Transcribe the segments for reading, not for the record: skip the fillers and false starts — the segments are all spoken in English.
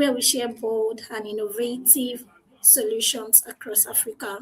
where we share bold and innovative solutions across Africa.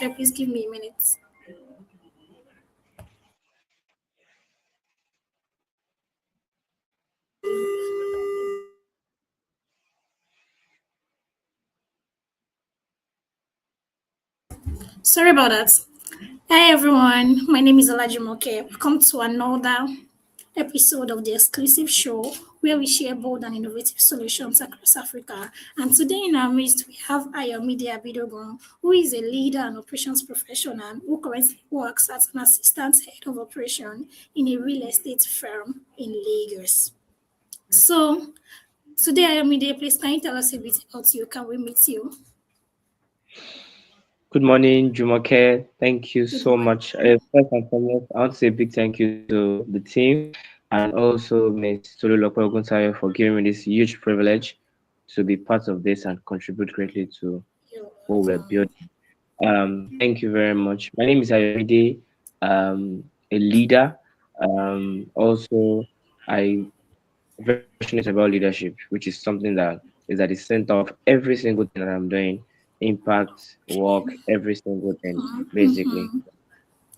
So please give me a minute. Sorry about that. Hi everyone, my name is Olajumoke. Welcome to another episode of the exclusive show where we share bold and innovative solutions across Africa. And today in our midst, we have Ayomide Abidogun, who is a leader and operations professional who currently works as an assistant head of operation in a real estate firm in Lagos. So today, Ayomide, please can you tell us a bit about you? Can we meet you? Good morning, Jumoke. Thank you Good so morning. much. First and foremost, I want to say a big thank you to the team and also Ms. Tolulope Oguntayo for giving me this huge privilege to be part of this and contribute greatly to You're what we're welcome. building. Thank you very much. My name is Ayomide, a leader. Also, I very passionate about leadership, which is something that is at the center of every single thing that I'm doing. Impact, work, every single thing, basically.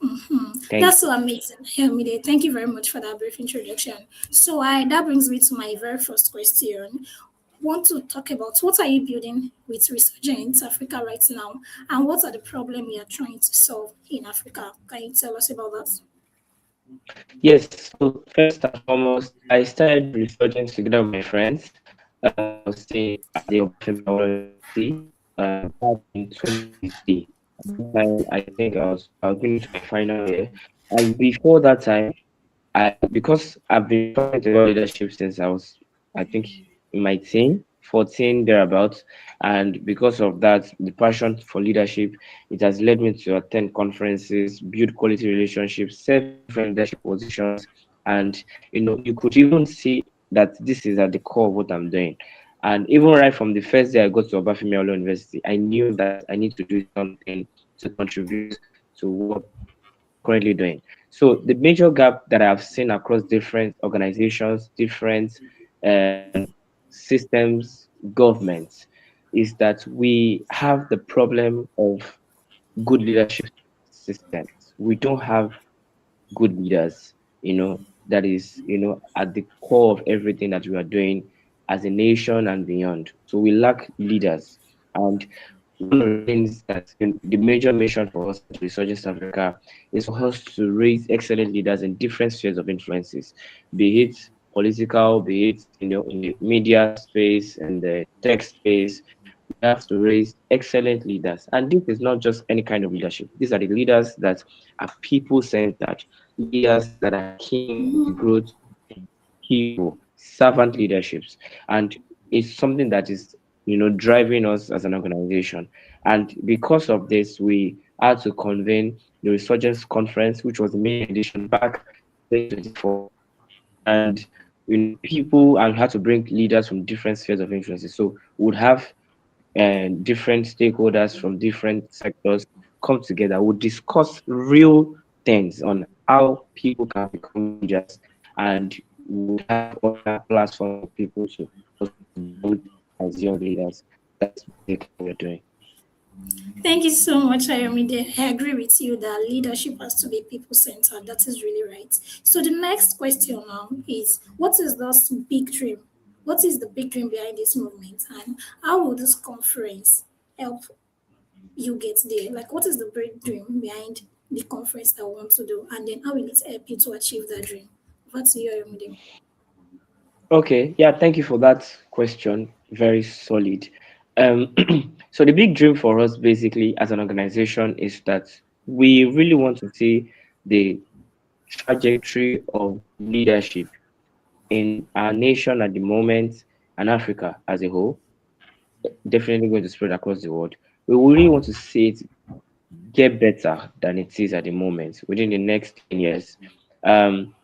Mhm. Hmm. Thank That's so amazing, Ayomide. Thank you very much for that brief introduction. So, that brings me to my very first question. Want to talk about what are you building with Resurgence Africa right now, and what are the problems you are trying to solve in Africa? Can you tell us about that? Yes, so first and foremost, I started Resurgence together with my friends. I was staying at the Obafemi University back in 2015. At that time, I think I was going to my final year, and before that time, because I've been passionate about leadership since I think, in my teen, 14 thereabouts, and because of that, the passion for leadership, it has led me to attend conferences, build quality relationships, serve in different leadership positions, and you could even see that this is at the core of what I'm doing. And even right from the first day I got to Obafemi University, I knew that I need to do something to contribute to what currently doing. So the major gap that I've seen across different organizations, different systems, governments, is that we have the problem of good leadership systems. We don't have good leaders, that is, at the core of everything that we are doing as a nation and beyond. So we lack leaders. And one of the things that the major mission for us at Resurgence Africa is for us to raise excellent leaders in different spheres of influences, be it political, be it in the media space and the tech space. We have to raise excellent leaders, and this is not just any kind of leadership. These are the leaders that are people-centered, leaders that are keen on the growth of people, servant leaderships, and it's something that is driving us as an organization. And because of this, we had to convene the Resurgence Conference, which was the main edition back 2024, and people, and we had to bring leaders from different spheres of influence. So we would have different stakeholders from different sectors come together. We'll discuss real things on how people can become leaders, and we would have other platforms for people to also build as young leaders. That's basically what we're doing. Thank you so much, Ayomide. I agree with you that leadership has to be people centered. That is really right. So the next question now is, what is this big dream? What is the big dream behind this movement, and how will this conference help you get there? Like, what is the big dream behind the conference that we want to do, and then how will it help you to achieve that dream? Over to you, Ayomide. Okay, yeah, thank you for that question. Very solid. Um, so the big dream for us basically as an organization is that we really want to see the trajectory of leadership in our nation at the moment and Africa as a whole, definitely going to spread across the world. We really want to see it get better than it is at the moment within the next 10 years. Um,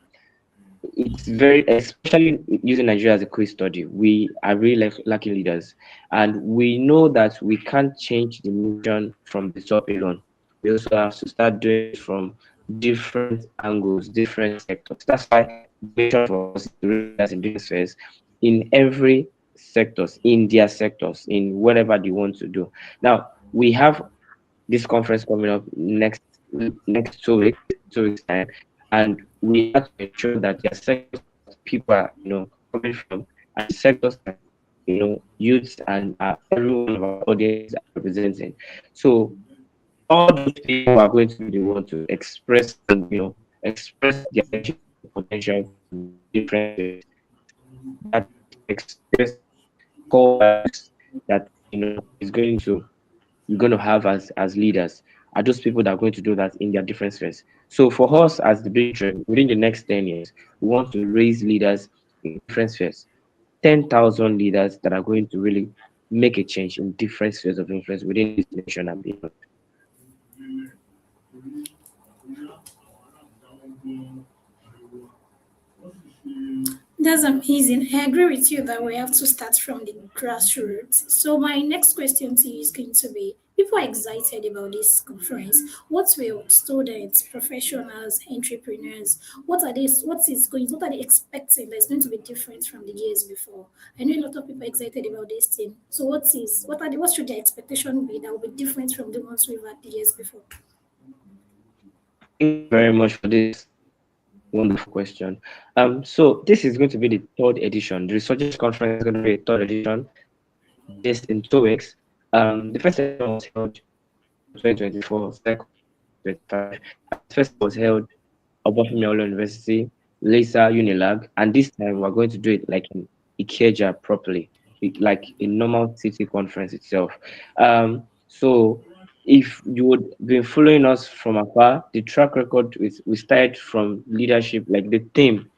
it's very, especially using Nigeria as a case study, we are really lacking leaders. And we know that we can't change the nation from the top alone. We also have to start doing it from different angles, different sectors. That's why the mission for us is to raise leaders in different spheres in every sectors, in their sectors, in whatever they want to do. Now we have this conference coming up next 2 weeks time, and we have to ensure that there are sectors that people are coming from, and sectors that youths and every one of our audiences are representing. So all those people are going to be the one to express and express their leadership potential to different spheres, that express core values that is going to have as leaders, are those people that are going to do that in their different spheres. So for us as the big dream, within the next 10 years, we want to raise leaders in different spheres. 10,000 leaders that are going to really make a change in different spheres of influence within this nation and beyond. That's amazing. I agree with you that we have to start from the grassroots. So my next question to you is going to be: people are excited about this conference. What will students, professionals, entrepreneurs, what are they expecting that's going to be different from the years before? I know a lot of people are excited about this thing. So what should their expectation be that will be different from the ones we've had the years before? Thank you very much for this wonderful question. So this is going to be the third edition. The Resurgence Conference is going to be a third edition this in 2 weeks. The first edition was held 2024, second 2025, and the first was held Obafemi University, Lisa Unilag, and this time we're going to do it like in Ikeja properly, like a normal city conference itself. So if you would been following us from afar, the track record is we started from leadership, like the theme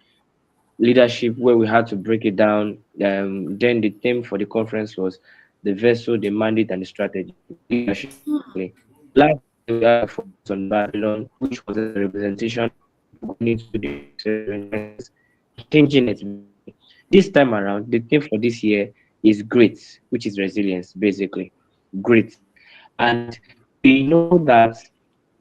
leadership, where we had to break it down. Then the theme for the conference was the vessel, the mandate, and the strategy. Leadership basically. Last year we had a focus on Babylon, which was a representation of people going into different experiences, changing it basically. This time around, the theme for this year is grit, which is resilience, basically. Grit. And we know that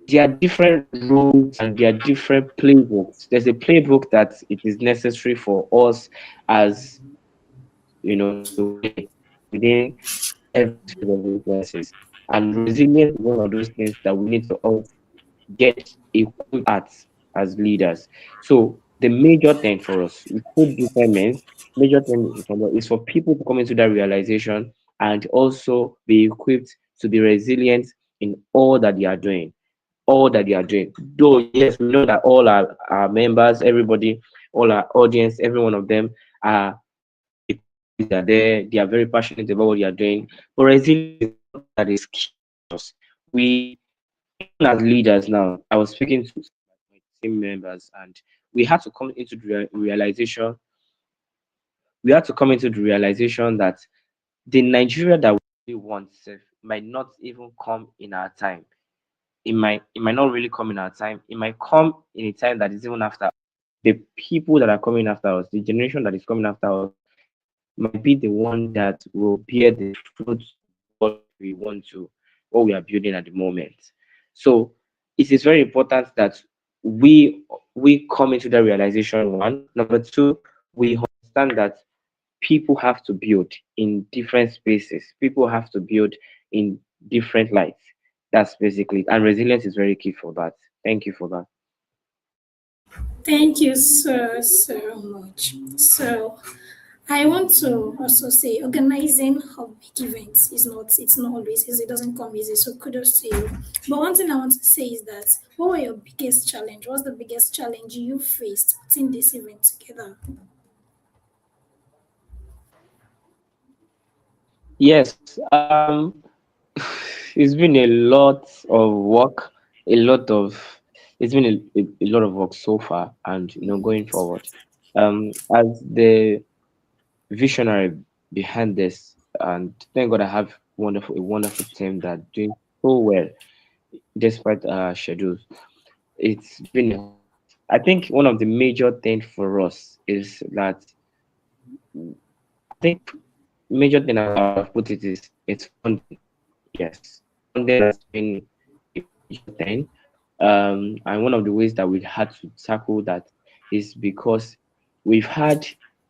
there are different rules and there are different playbooks. There's a playbook that it is necessary for us as to win within every sphere of influences. And resilience is one of those things that we need to all get equipped at as leaders. So the major thing for us, we put different men, major thing is for people to come into that realization and also be equipped to be resilient in all that they are doing. Though, yes, we know that all our members, everybody, all our audience, every one of them are equipped, they're there, they are very passionate about what they are doing. But resilience is something that is key to us. We, even as leaders now, I was speaking to my team members, and we had to come into the realization, that the Nigeria that we want might not even come in our time. It might not really come in our time. It might come in a time that is even after the people that are coming after us, the generation that is coming after us, might be the one that will bear the fruits of what we are building at the moment. So it is very important that we come into that realization. One, number two, we understand that people have to build in different spaces. People have to build in different lights. That's basically it. And resilience is very key for that. Thank you for that. Thank you so much. So I want to also say organizing of big events it's not always easy, it doesn't come easy. So kudos to you. But one thing I want to say is that what were your biggest challenge? What's the biggest challenge you faced putting this event together? Yes, it's been a lot of work, a lot of it's been a lot of work so far, and going forward. As the visionary behind this, and thank God I have a wonderful team that doing so well despite our schedules. It's been a whole lot. I think one of the major things for us is that I think major thing I would have put it is it's funding. Yes, funding has been a major thing. And one of the ways that we had to tackle that is because we've had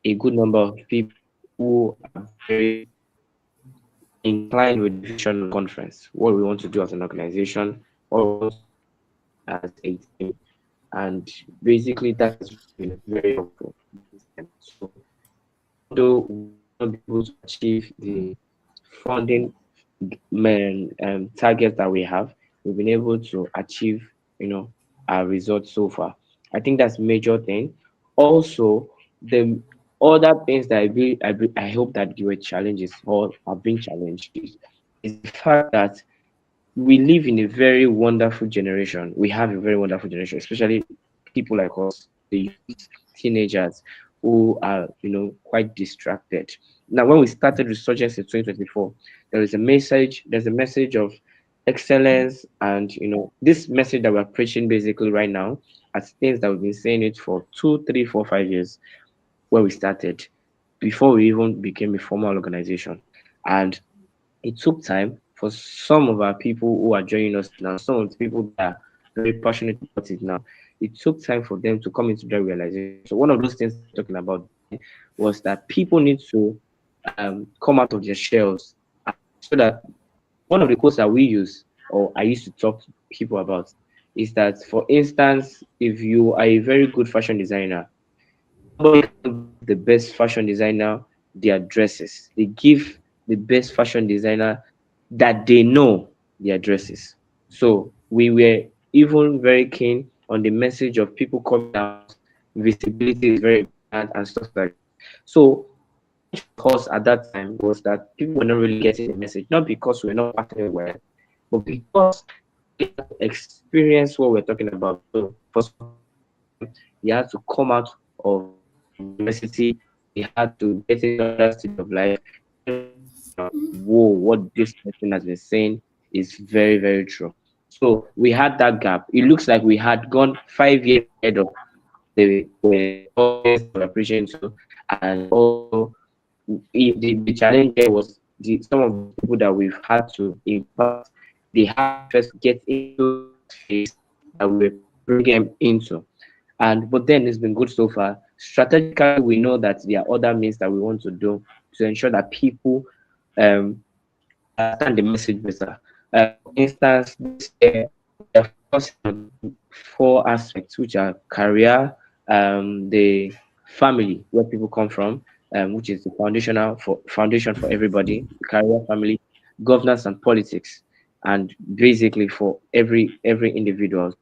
a good number of people who are very inclined with the vision of the conference, what we want to do as an organization, what we want to do as a team, and basically that has really been very helpful this time. So although we might not be able to achieve the funding targets that we have, we've been able to achieve, our results so far. I think that's major thing. Also, the other things that I hope that you were challenges or have been challenged is the fact that we live in a very wonderful generation. We have a very wonderful generation, especially people like us, the youth, teenagers who are, quite distracted. Now, when we started Resurgence in 2024, there's a message of excellence, and this message that we're preaching basically right now as things that we've been saying it for 2, 3, 4, 5 years when we started, before we even became a formal organization. And it took time for some of our people who are joining us now, some of the people that are very passionate about it now, it took time for them to come into that realization. So one of those things that we're talking about then was that people need to come out of their shells, so that one of the quotes that we use, or I used to talk to people about, is that, for instance, if you are a very good fashion designer, nobody can give the best fashion designer their dresses. They give the best fashion designer that they know their dresses. So we were even very keen on the message of people coming out. Visibility is very important and stuff like that. So the challenge for us at that time was that people were not really getting the message, not because we're not partnering well, but because they had to experience what we're talking about. So for some them, they had to come out of university, they had to get into another stage of life in order to understand that, whoa, what this person has been saying is very, very true. So we had that gap. It looks like we had gone 5 years ahead of the audience that we're preaching to, and also the challenge there was some of those people that we've had to impact, they had to first get into that phase that we were bringing them into. And but then it's been good so far. Strategically, we know that there are other means that we want to do to ensure that people um understand the message better. For instance, this year we are focusing on four aspects, which are career, the family, where people come from, which is the foundation for everybody, career, family, governance, and politics, and basically for every individual,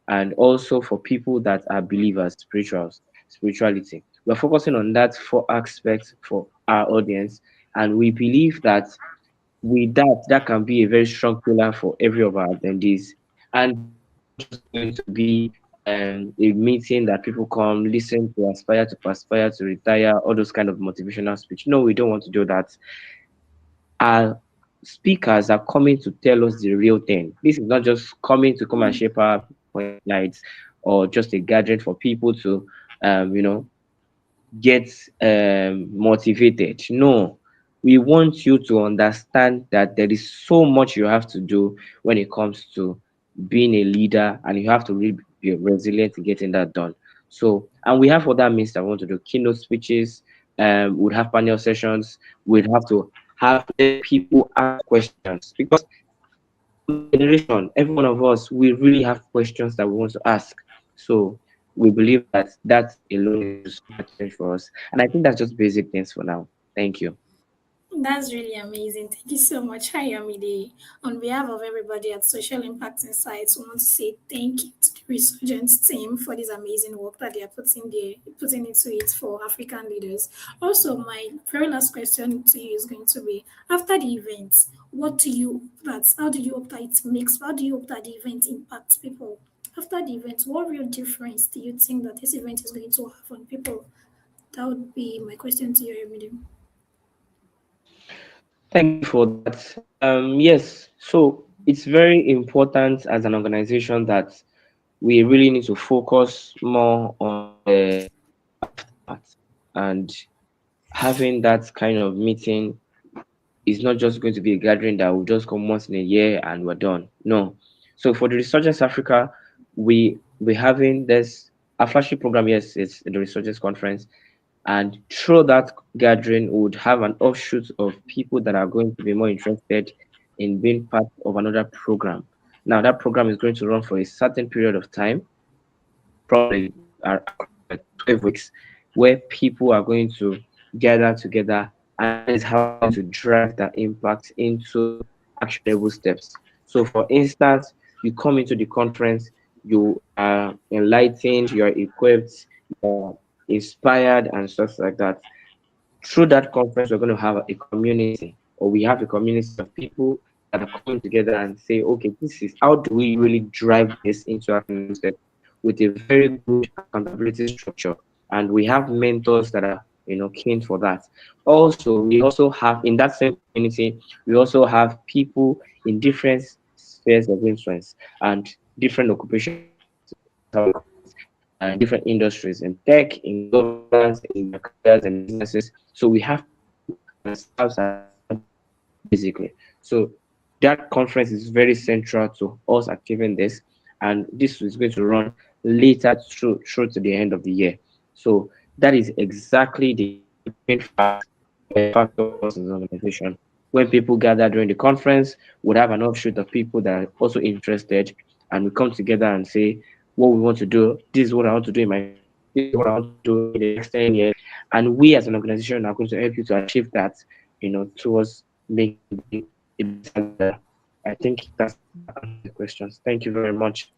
and also for people that are believers, spirituality. We're focusing on that four aspects for our audience, and we believe that with that can be a very strong pillar for every of our attendees. And this is not just going to be a meeting that people come listen to, aspire to perspire to retire, all those kind of motivational speech. No, we don't want to do that. Our speakers are coming to tell us the real thing. This is not just coming to come and share PowerPoint slides, or just a gathering for people to um, you know get motivated. No, we want you to understand that there is so much you have to do when it comes to being a leader, and you have to really be resilient in getting that done. So, and we have other means that we want to do keynote speeches, we'd have panel sessions, we'd have to let people ask questions, because my generation, every one of us, we really have questions that we want to ask. So we believe that that alone is a super challenge for us. And I think that's just basic things for now. Thank you. That's really amazing. Thank you so much, Ayomide. On behalf of everybody at Social Impact Insights, we want to say thank you to the Resurgence team for this amazing work that they are putting into it for African leaders. Also, my very last question to you is going to be: after the event, how do you hope that it makes? How do you hope that the event impacts people? After the event, what real difference do you think that this event is going to have on people? That would be my question to you, Ayomide. Thank you for that. Yes, so it's very important as an organization that we really need to focus more on the aftermath, and having that kind of meeting is not just going to be a gathering that will just come once in a year and we're done. No. So for the Resurgence Africa, we're having this a flagship program. Yes, it's the Resurgence Conference, And through that gathering, we would have an offshoot of people that are going to be more interested in being part of another program. Now, that program is going to run for a certain period of time, probably across like 12 weeks, where people are going to gather together, and that is how we're going to drive that impact into actionable steps. So, for instance, you come into the conference, you are enlightened, you are equipped, you are inspired, and stuff like that. Through that conference, we're going to have a community, or we have a community of people that are coming together and say, okay, this is how do we really drive this into action step with a very good accountability structure. And we have mentors that are, keen for that. Also, we also have in that same community, we also have people in different spheres of influence and different occupational in different industries, in tech, in governance, in their careers and businesses. So we have people that serves as examples, basically. So that conference is very central to us achieving this, and this is going to run later through to the end of the year. So that is exactly the main factor for us as an organization. When people gather during the conference, we'll have an offshoot of people that are also interested, and we come together and say what we want to do. This is what I want to do in my 5 years. This is what I want to do in the next 10 years. And we as an organization are going to help you to achieve that, towards making you be a better leader. I think that answers the questions. Thank you very much.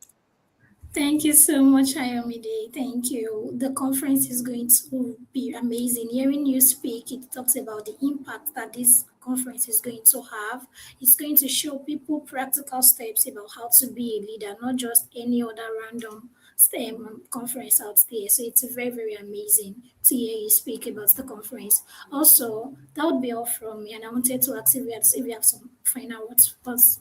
Thank you so much, Ayomide. Thank you. The conference is going to be amazing. Hearing you speak, it talks about the impact that this conference is going to have. It's going to show people practical steps about how to be a leader, not just any other random STEM conference out there. So it's very, very amazing to hear you speak about the conference. Also, that would be all from me. And I wanted to ask if you have some final words for us.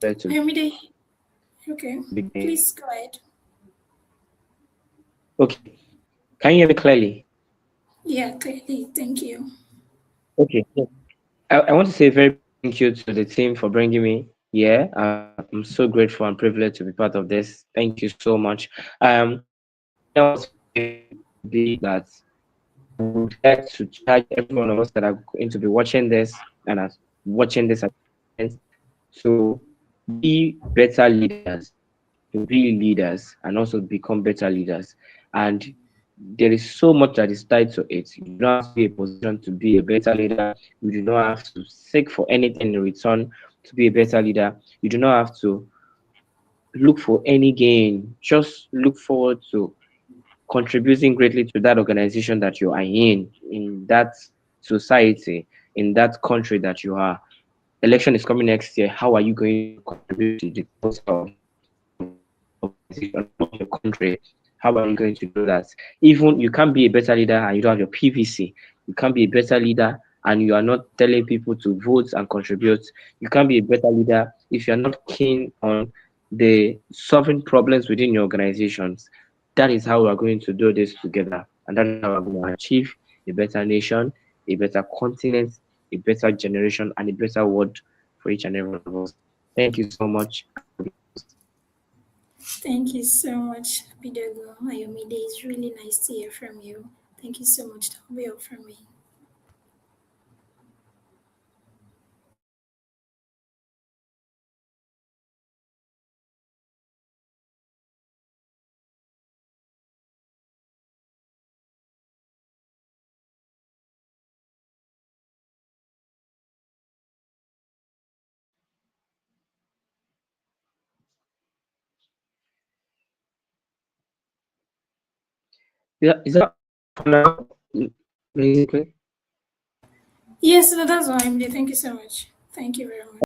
Better to Ayomide, okay, begin. please go ahead. Okay. Can you hear me clearly? Yeah, clearly. Thank you. Okay. So I want to say a very big thank you to the team for bringing me here. I'm so grateful and privileged to be part of this. Thank you so much. My final words for today would be that I would like to charge every one of us that are going to be watching this and are watching this to be better leaders, to be leaders, and also become better leaders. And there is so much that is tied to it. You don't have to be in a position to be a better leader. You do not have to seek for anything in return to be a better leader. You do not have to look for any gain. Just look forward to contributing greatly to that organization that you are in that society, in that country that you are. Election is coming next year. How are you going to contribute to the culture of organization of your country? How are you going to do that? Even you can't be a better leader and you don't have your PVC. You can't be a better leader and you are not telling people to vote and contribute. You can't be a better leader if you're not keen on the solving problems within your organizations. That is how we are going to do this together. And that is how we're going to achieve a better nation, a better continent, a better generation, and a better world for each and every one of us. Thank you so much. Thank you so much, Abidogun. Ayomide. It's really nice to hear from you. Thank you so much. That will be all from me. Is that for now? Basically. Yes, that's all, Ayomide. Thank you so much. Thank you very much.